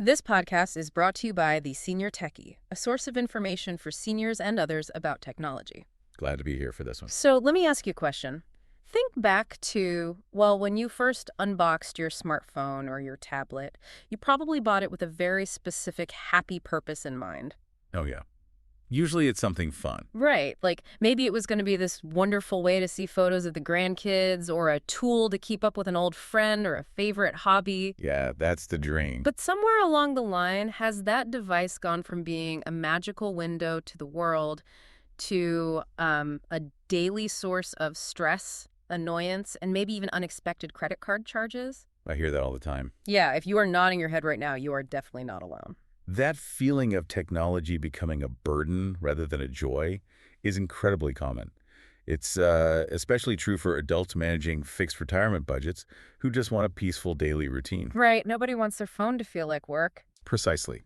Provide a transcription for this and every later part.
This podcast is brought to you by The Senior Techie, a source of information for seniors and others about technology. Glad to be here for this one. So let me ask you a question. Think back to, well, when you first unboxed your smartphone or your tablet, you probably bought it with a very specific happy purpose in mind. Oh, yeah. Usually it's something fun. Right. Like maybe it was going to be this wonderful way to see photos of the grandkids or a tool to keep up with an old friend or a favorite hobby. Yeah, that's the dream. But somewhere along the line, has that device gone from being a magical window to the world to a daily source of stress, annoyance, and maybe even unexpected credit card charges? I hear that all the time. Yeah, if you are nodding your head right now, you are definitely not alone. That feeling of technology becoming a burden rather than a joy is incredibly common. It's especially true for adults managing fixed retirement budgets who just want a peaceful daily routine. Right, nobody wants their phone to feel like work. Precisely.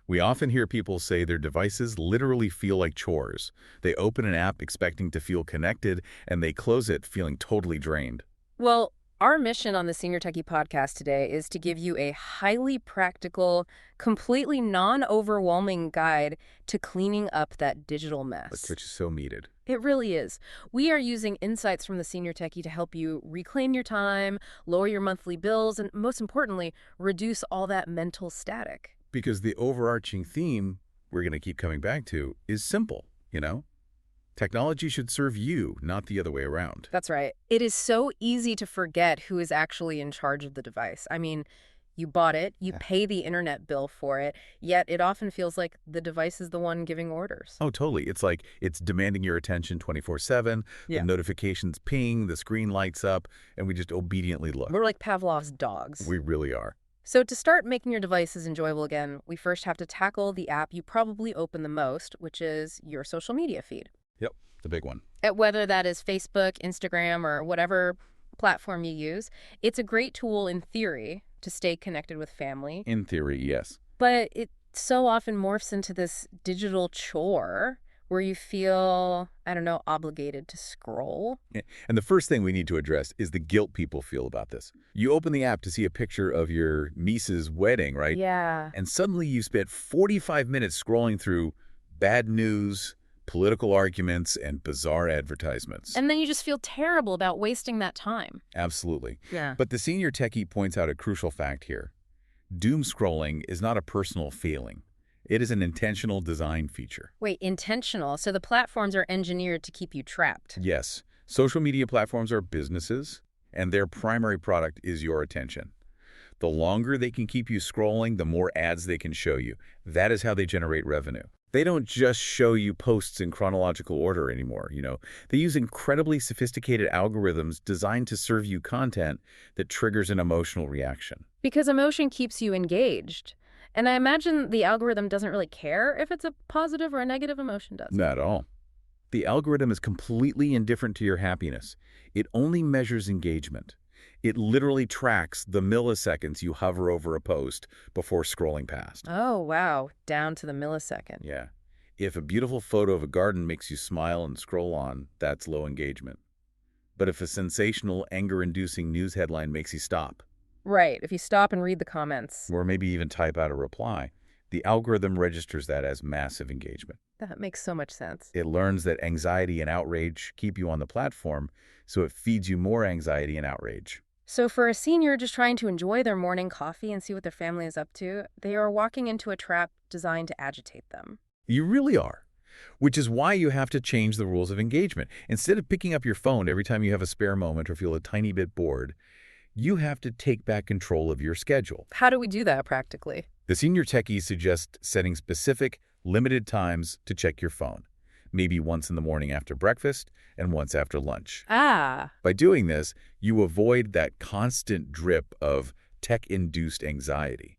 We often hear people say their devices literally feel like chores. They open an app expecting to feel connected, and they close it feeling totally drained. Well, our mission on the Senior Techie podcast today is to give you a highly practical, completely non-overwhelming guide to cleaning up that digital mess. Which is so needed. It really is. We are using insights from the Senior Techie to help you reclaim your time, lower your monthly bills, and most importantly, reduce all that mental static. Because the overarching theme we're going to keep coming back to is simple, Technology should serve you, not the other way around. That's right. It is so easy to forget who is actually in charge of the device. I mean, you bought it, you pay the internet bill for it, yet it often feels like the device is the one giving orders. Oh, totally. It's like it's demanding your attention 24/7. Yeah. The notifications ping, the screen lights up, and we just obediently look. We're like Pavlov's dogs. We really are. So to start making your devices enjoyable again, we first have to tackle the app you probably open the most, which is your social media feed. Yep, the big one. Whether that is Facebook, Instagram, or whatever platform you use, it's a great tool in theory to stay connected with family. In theory, yes. But it so often morphs into this digital chore where you feel, obligated to scroll. And the first thing we need to address is the guilt people feel about this. You open the app to see a picture of your niece's wedding, right? Yeah. And suddenly you spent 45 minutes scrolling through bad news, political arguments, and bizarre advertisements. And then you just feel terrible about wasting that time. Absolutely. Yeah. But the Senior Techie points out a crucial fact here. Doom scrolling is not a personal failing. It is an intentional design feature. Wait, intentional? So the platforms are engineered to keep you trapped? Yes. Social media platforms are businesses, and their primary product is your attention. The longer they can keep you scrolling, the more ads they can show you. That is how they generate revenue. They don't just show you posts in chronological order anymore, They use incredibly sophisticated algorithms designed to serve you content that triggers an emotional reaction. Because emotion keeps you engaged. And I imagine the algorithm doesn't really care if it's a positive or a negative emotion, does it? Not at all. The algorithm is completely indifferent to your happiness. It only measures engagement. It literally tracks the milliseconds you hover over a post before scrolling past. Oh, wow. Down to the millisecond. Yeah. If a beautiful photo of a garden makes you smile and scroll on, that's low engagement. But if a sensational, anger-inducing news headline makes you stop, Right. If you stop and read the comments. or maybe even type out a reply, the algorithm registers that as massive engagement. That makes so much sense. It learns that anxiety and outrage keep you on the platform, so it feeds you more anxiety and outrage. So for a senior just trying to enjoy their morning coffee and see what their family is up to, they are walking into a trap designed to agitate them. You really are. Which is why you have to change the rules of engagement. Instead of picking up your phone every time you have a spare moment or feel a tiny bit bored, you have to take back control of your schedule. How do we do that practically? The Senior Techies suggest setting specific, limited times to check your phone. Maybe once in the morning after breakfast and once after lunch. Ah. By doing this, you avoid that constant drip of tech-induced anxiety.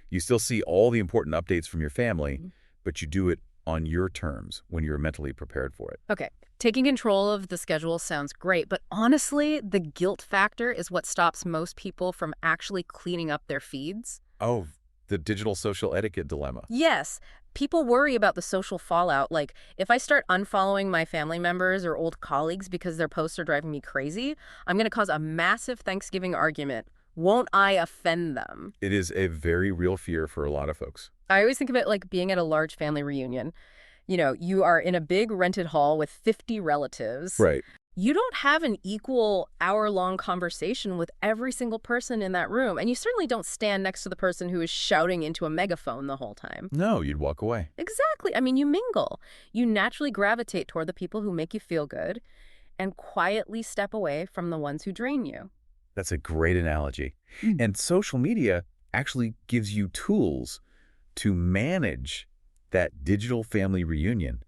You still see all the important updates from your family, but you do it on your terms when you're mentally prepared for it. Okay. Taking control of the schedule sounds great, but honestly, the guilt factor is what stops most people from actually cleaning up their feeds. Oh, the digital social etiquette dilemma. Yes. People worry about the social fallout. Like, if I start unfollowing my family members or old colleagues because their posts are driving me crazy, I'm going to cause a massive Thanksgiving argument Won't I offend them? It is a very real fear for a lot of folks. I always think of it like being at a large family reunion. You are in a big rented hall with 50 relatives. Right. You don't have an equal hour-long conversation with every single person in that room, and you certainly don't stand next to the person who is shouting into a megaphone the whole time. No, you'd walk away. Exactly. I mean, you mingle. You naturally gravitate toward the people who make you feel good and quietly step away from the ones who drain you. That's a great analogy. And social media actually gives you tools to manage that digital family reunion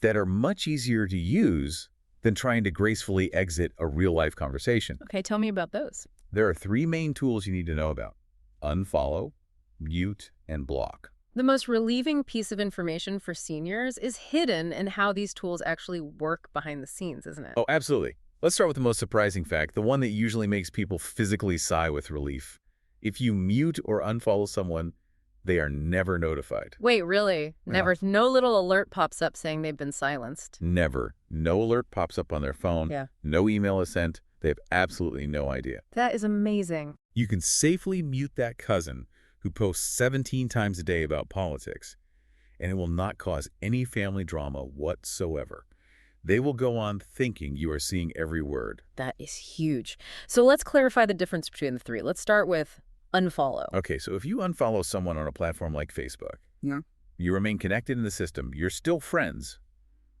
that are much easier to use than trying to gracefully exit a real-life conversation. Okay, tell me about those. There are 3 main tools you need to know about: unfollow, mute, and block. The most relieving piece of information for seniors is hidden in how these tools actually work behind the scenes, isn't it? Oh, absolutely. Let's start with the most surprising fact, the one that usually makes people physically sigh with relief. If you mute or unfollow someone, they are never notified. Wait, really? Yeah. Never? No little alert pops up saying they've been silenced? Never. No alert pops up on their phone. Yeah. No email is sent. They have absolutely no idea. That is amazing. You can safely mute that cousin who posts 17 times a day about politics, and it will not cause any family drama whatsoever. They will go on thinking you are seeing every word. That is huge. So let's clarify the difference between the 3. Let's start with unfollow. Okay, so if you unfollow someone on a platform like Facebook, you remain connected in the system. You're still friends,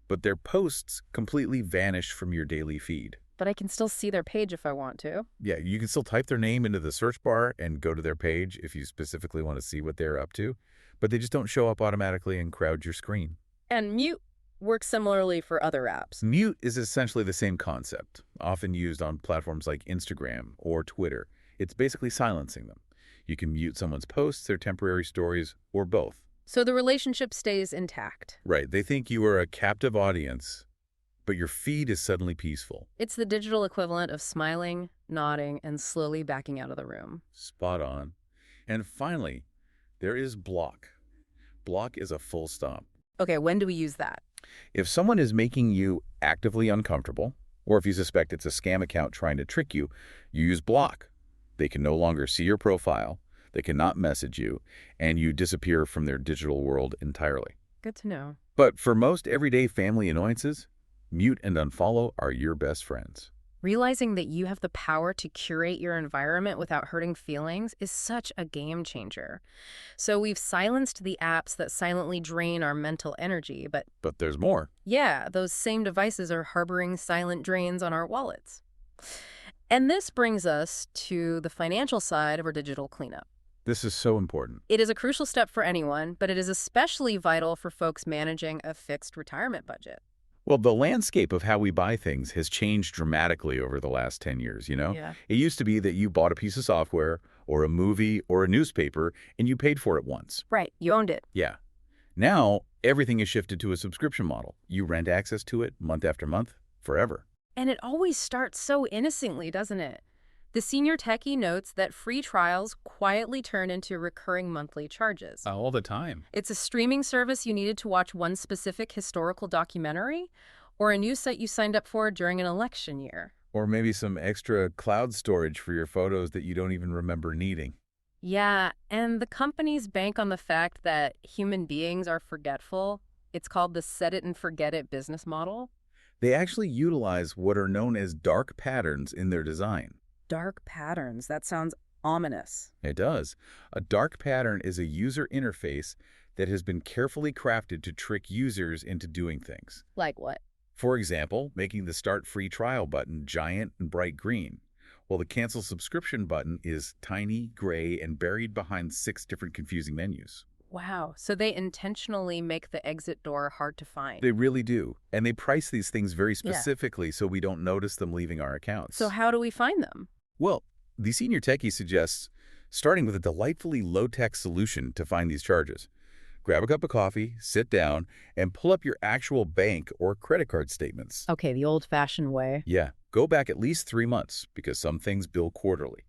but their posts completely vanish from your daily feed. But I can still see their page if I want to. Yeah, you can still type their name into the search bar and go to their page if you specifically want to see what they're up to, but they just don't show up automatically and crowd your screen. And mute works similarly for other apps. Mute is essentially the same concept, often used on platforms like Instagram or Twitter. It's basically silencing them. You can mute someone's posts, their temporary stories, or both. So the relationship stays intact. Right. They think you are a captive audience, but your feed is suddenly peaceful. It's the digital equivalent of smiling, nodding, and slowly backing out of the room. Spot on. And finally, there is block. Block is a full stop. Okay, when do we use that? If someone is making you actively uncomfortable, or if you suspect it's a scam account trying to trick you, you use block. They can no longer see your profile, they cannot message you, and you disappear from their digital world entirely. Good to know. But for most everyday family annoyances, mute and unfollow are your best friends. Realizing that you have the power to curate your environment without hurting feelings is such a game changer. So we've silenced the apps that silently drain our mental energy, but there's more. yeah, those same devices are harboring silent drains on our wallets. And this brings us to the financial side of our digital cleanup. This is so important. It is a crucial step for anyone, but it is especially vital for folks managing a fixed retirement budget. Well, the landscape of how we buy things has changed dramatically over the last 10 years, you know? Yeah. It used to be that you bought a piece of software or a movie or a newspaper and you paid for it once. Right, you owned it. Yeah. Now, everything is shifted to a subscription model. You rent access to it month after month, forever. And it always starts so innocently, doesn't it? The senior techie notes that free trials quietly turn into recurring monthly charges. All the time. It's a streaming service you needed to watch one specific historical documentary, or a news site you signed up for during an election year. Or maybe some extra cloud storage for your photos that you don't even remember needing. Yeah, and the companies bank on the fact that human beings are forgetful. It's called the set it and forget it business model. They actually utilize what are known as dark patterns in their design. Dark patterns. That sounds ominous. It does. A dark pattern is a user interface that has been carefully crafted to trick users into doing things. Like what? For example, making the Start Free Trial button giant and bright green, while the Cancel Subscription button is tiny, gray, and buried behind 6 different confusing menus. Wow. So they intentionally make the exit door hard to find. They really do. And they price these things very specifically so we don't notice them leaving our accounts. So how do we find them? Well, the senior techie suggests starting with a delightfully low-tech solution to find these charges. Grab a cup of coffee, sit down, and pull up your actual bank or credit card statements. Okay, the old-fashioned way. Yeah, go back at least 3 months because some things bill quarterly.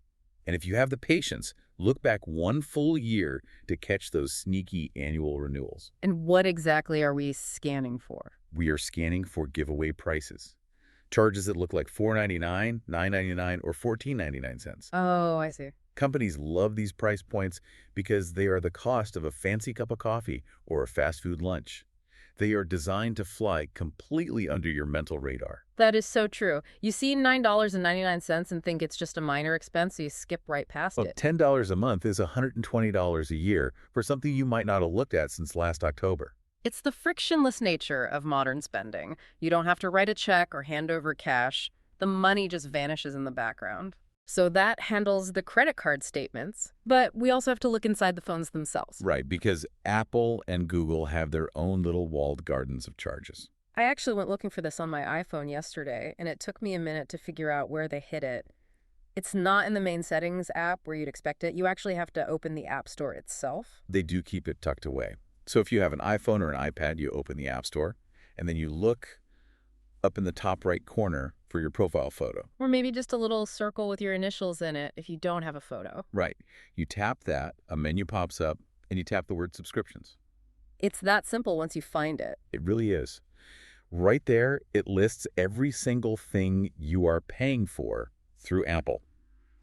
And if you have the patience, look back 1 full year to catch those sneaky annual renewals. And what exactly are we scanning for? We are scanning for giveaway prices. Charges that look like $4.99, $9.99, or $14.99. Oh, I see. Companies love these price points because they are the cost of a fancy cup of coffee or a fast food lunch. They are designed to fly completely under your mental radar. That is so true. You see $9.99 and think it's just a minor expense, so you skip right past Well, it. $10 a month is $120 a year for something you might not have looked at since last October. It's the frictionless nature of modern spending. You don't have to write a check or hand over cash. The money just vanishes in the background. So that handles the credit card statements, but we also have to look inside the phones themselves. Right, because Apple and Google have their own little walled gardens of charges. I actually went looking for this on my iPhone yesterday, and it took me a minute to figure out where they hid it. It's not in the main settings app where you'd expect it. You actually have to open the App Store itself. They do keep it tucked away. So if you have an iPhone or an iPad, you open the App Store, and then you look up in the top right corner for your profile photo. Or maybe just a little circle with your initials in it if you don't have a photo. Right. You tap that, a menu pops up, and you tap the word subscriptions. It's that simple once you find it. It really is. Right there, it lists every single thing you are paying for through Apple,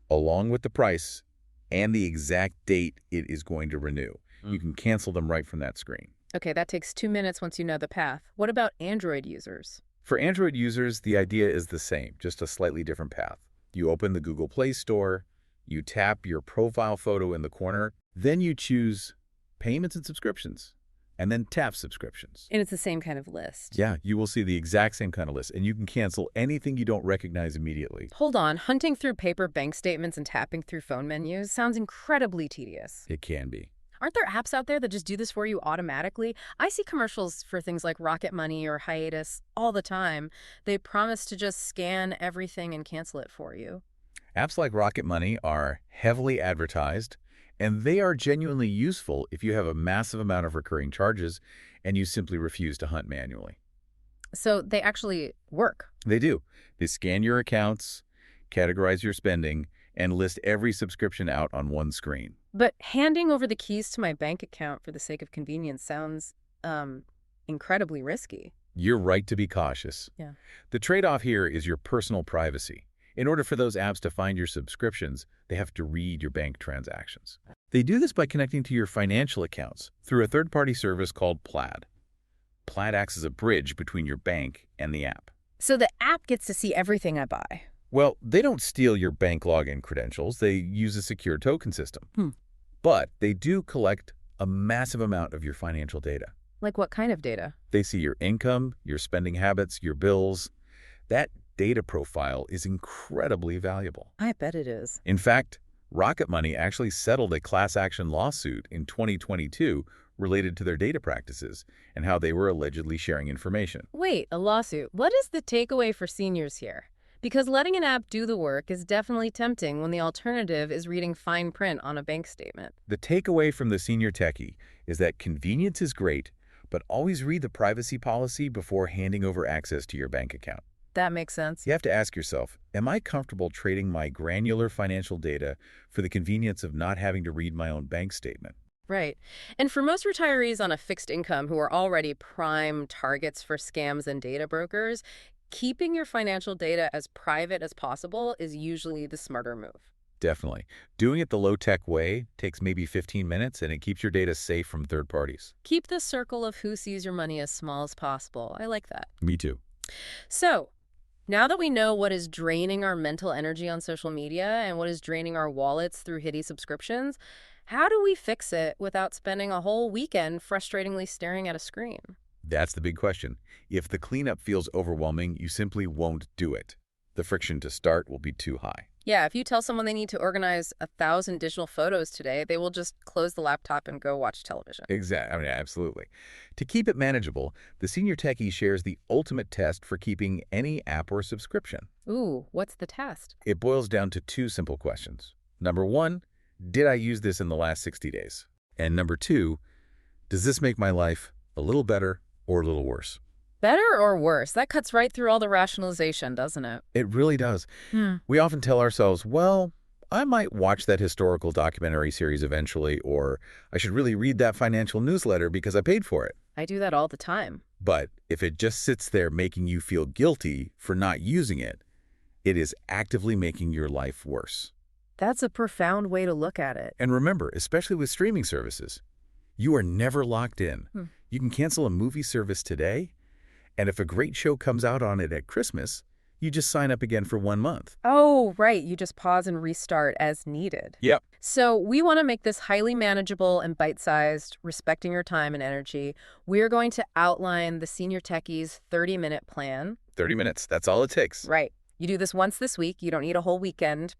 along with the price and the exact date it is going to renew. You can cancel them right from that screen. Okay, that takes 2 minutes once you know the path. What about Android users? For Android users, the idea is the same, just a slightly different path. You open the Google Play Store, you tap your profile photo in the corner, then you choose Payments and Subscriptions, and then tap Subscriptions. And it's the same kind of list. Yeah, you will see the exact same kind of list, and you can cancel anything you don't recognize immediately. Hold on, hunting through paper bank statements and tapping through phone menus sounds incredibly tedious. It can be. Aren't there apps out there that just do this for you automatically? I see commercials for things like Rocket Money or Hiatus all the time. They promise to just scan everything and cancel it for you. Apps like Rocket Money are heavily advertised, and they are genuinely useful if you have a massive amount of recurring charges and you simply refuse to hunt manually. So they actually work. They do. They scan your accounts, categorize your spending, and list every subscription out on one screen. But handing over the keys to my bank account for the sake of convenience sounds, incredibly risky. You're right to be cautious. Yeah. The trade-off here is your personal privacy. In order for those apps to find your subscriptions, they have to read your bank transactions. They do this by connecting to your financial accounts through a third-party service called Plaid. Plaid acts as a bridge between your bank and the app. So the app gets to see everything I buy. Well, they don't steal your bank login credentials. They use a secure token system. But they do collect a massive amount of your financial data. Like what kind of data? They see your income, your spending habits, your bills. That data profile is incredibly valuable. I bet it is. In fact, Rocket Money actually settled a class action lawsuit in 2022 related to their data practices and how they were allegedly sharing information. Wait, a lawsuit. What is the takeaway for seniors here? Because letting an app do the work is definitely tempting when the alternative is reading fine print on a bank statement. The takeaway from the senior techie is that convenience is great, but always read the privacy policy before handing over access to your bank account. That makes sense. You have to ask yourself, am I comfortable trading my granular financial data for the convenience of not having to read my own bank statement? Right. And for most retirees on a fixed income who are already prime targets for scams and data brokers, keeping your financial data as private as possible is usually the smarter move. Definitely. Doing it the low-tech way takes maybe 15 minutes, and it keeps your data safe from third parties. Keep the circle of who sees your money as small as possible. I like that. Me too. So, now that we know what is draining our mental energy on social media and what is draining our wallets through hideous subscriptions, how do we fix it without spending a whole weekend frustratingly staring at a screen? That's the big question. If the cleanup feels overwhelming, you simply won't do it. The friction to start will be too high. Yeah, if you tell someone they need to organize 1,000 digital photos today, they will just close the laptop and go watch television. Exactly. I mean, absolutely. To keep it manageable, the senior techie shares the ultimate test for keeping any app or subscription. Ooh, what's the test? It boils down to two simple questions. Number one, did I use this in the last 60 days? And number two, does this make my life a little better or a little worse? Better or worse? That cuts right through all the rationalization, doesn't it? It really does. We often tell ourselves, well, I might watch that historical documentary series eventually, or I should really read that financial newsletter because I paid for it. I do that all the time. But if it just sits there making you feel guilty for not using it, it is actively making your life worse. That's a profound way to look at it. And remember, especially with streaming services, you are never locked in. You can cancel a movie service today, and if a great show comes out on it at Christmas, you just sign up again for 1 month. Oh, right. You just pause and restart as needed. Yep. So we want to make this highly manageable and bite-sized, respecting your time and energy. We're going to outline the Senior Techie's 30-minute plan. 30 minutes, that's all it takes. Right. You do this once this week. You don't need a whole weekend.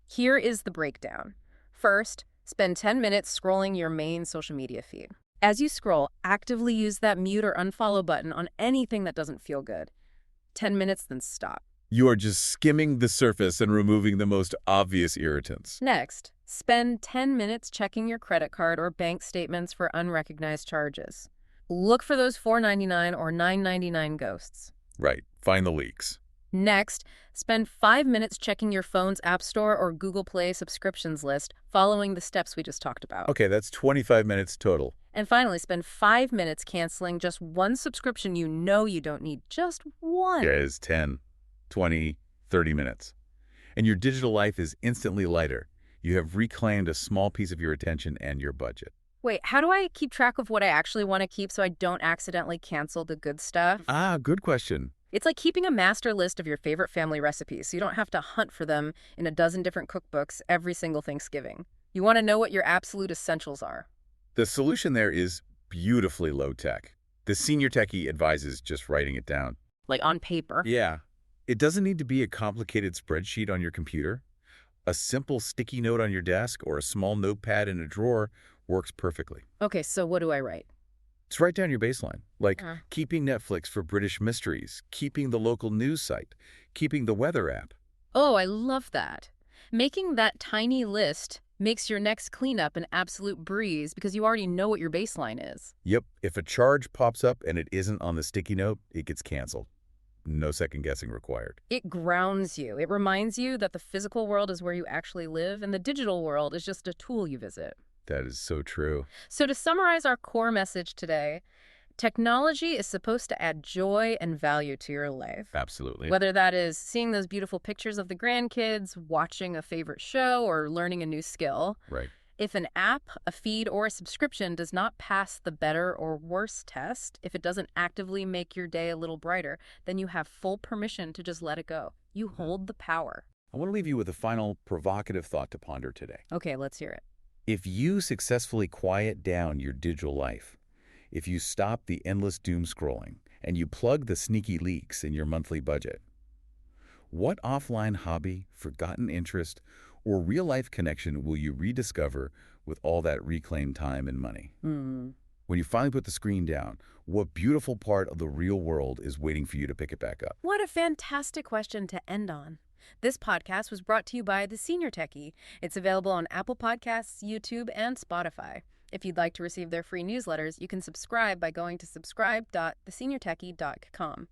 Here is the breakdown. First, spend 10 minutes scrolling your main social media feed. As you scroll, actively use that mute or unfollow button on anything that doesn't feel good. 10 minutes, then stop. You are just skimming the surface and removing the most obvious irritants. Next, spend 10 minutes checking your credit card or bank statements for unrecognized charges. Look for those $4.99 or $9.99 ghosts. Right, find the leaks. Next, spend 5 minutes checking your phone's App Store or Google Play subscriptions list, following the steps we just talked about. Okay, that's 25 minutes total. And finally, spend 5 minutes canceling just one subscription you know you don't need. Just one. There is 10, 20, 30 minutes. And your digital life is instantly lighter. You have reclaimed a small piece of your attention and your budget. Wait, how do I keep track of what I actually want to keep so I don't accidentally cancel the good stuff? Good question. It's like keeping a master list of your favorite family recipes so you don't have to hunt for them in a dozen different cookbooks every single Thanksgiving. You want to know what your absolute essentials are. The solution there is beautifully low-tech. The Senior Techie advises just writing it down. Like on paper. Yeah. It doesn't need to be a complicated spreadsheet on your computer. A simple sticky note on your desk or a small notepad in a drawer works perfectly. Okay, so what do I write? Just write down your baseline, like keeping Netflix for British mysteries, keeping the local news site, keeping the weather app. Oh, I love that. Making that tiny list makes your next cleanup an absolute breeze because you already know what your baseline is. Yep, if a charge pops up and it isn't on the sticky note, it gets canceled. No second guessing required. It grounds you. It reminds you that the physical world is where you actually live and the digital world is just a tool you visit. That is so true. So to summarize our core message today, technology is supposed to add joy and value to your life. Absolutely. Whether that is seeing those beautiful pictures of the grandkids, watching a favorite show, or learning a new skill. Right. If an app, a feed, or a subscription does not pass the better or worse test, if it doesn't actively make your day a little brighter, then you have full permission to just let it go. You hold the power. I want to leave you with a final provocative thought to ponder today. Okay, let's hear it. If you successfully quiet down your digital life, if you stop the endless doom scrolling, and you plug the sneaky leaks in your monthly budget, what offline hobby, forgotten interest, or real-life connection will you rediscover with all that reclaimed time and money? When you finally put the screen down, what beautiful part of the real world is waiting for you to pick it back up? What a fantastic question to end on. This podcast was brought to you by The Senior Techie. It's available on Apple Podcasts, YouTube, and Spotify. If you'd like to receive their free newsletters, you can subscribe by going to subscribe.theseniortechie.com.